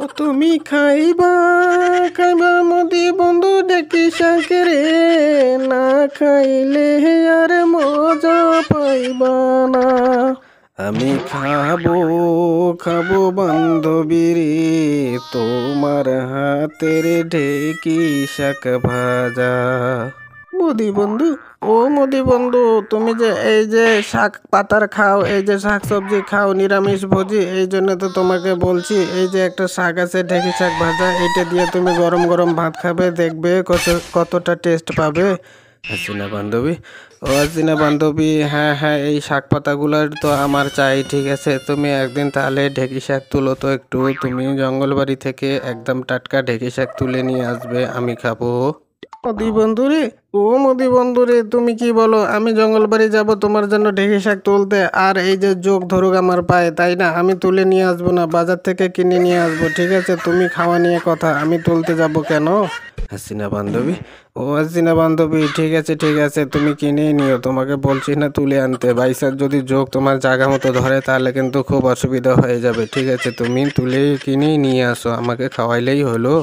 ও তুমি খাইবা খাইবা মোদি বন্ধু দেখি শাকেরে, না খাইলে আর মজা পাইবা না। আমি খাবো খাবো বান্ধবীরে, তোমার হাতের ঢেকি শাক ভাজা। মোদি বন্ধু, ও মোদি বন্ধু, তুমি যে এই যে শাক পাতার খাও, এই যে শাক সবজি খাও, নিরামিষ ভোজি, এই জন্য তো তোমাকে বলছি এই যে একটা শাক আছে ঢেঁকি শাক ভাজা, এইটা দিয়ে তুমি গরম গরম ভাত খাবে, দেখবে কতটা টেস্ট পাবে। হাসিনা বান্ধবী, ও হাসিনা বান্ধবী, হ্যাঁ হ্যাঁ, এই শাক পাতাগুলোর তো আমার চাই। ঠিক আছে, তুমি একদিন তাহলে ঢেঁকি শাক তুলো তো একটু, তুমি জঙ্গলবাড়ি থেকে একদম টাটকা ঢেঁকি শাক তুলে নিয়ে আসবে, আমি খাবো। মোদি বন্ধুরে, ও মোদি বন্ধুরে, তুমি কি বলো আমি জঙ্গলবাড়ি যাব তোমার জন্য ঢেঁকি শাক তুলতে? আর এই যে যোগ ধরুক আমার পায়ে, তাই না? আমি তুলে নিয়ে আসবো না, বাজার থেকে কিনে নিয়ে আসবো। ঠিক আছে, তুমি খাওয়া নিয়ে কথা, আমি তুলতে যাব কেন? হাসিনা বান্ধবী, ও হাসিনা বান্ধবী, ঠিক আছে ঠিক আছে, তুমি কিনেই নিও, তোমাকে বলছি না তুলে আনতে। বাইসার যদি যোগ তোমার জায়গা মতো ধরে তাহলে কিন্তু খুব অসুবিধা হয়ে যাবে। ঠিক আছে, তুমি তুলে কিনেই নিয়ে আসো, আমাকে খাওয়াইলেই হলো।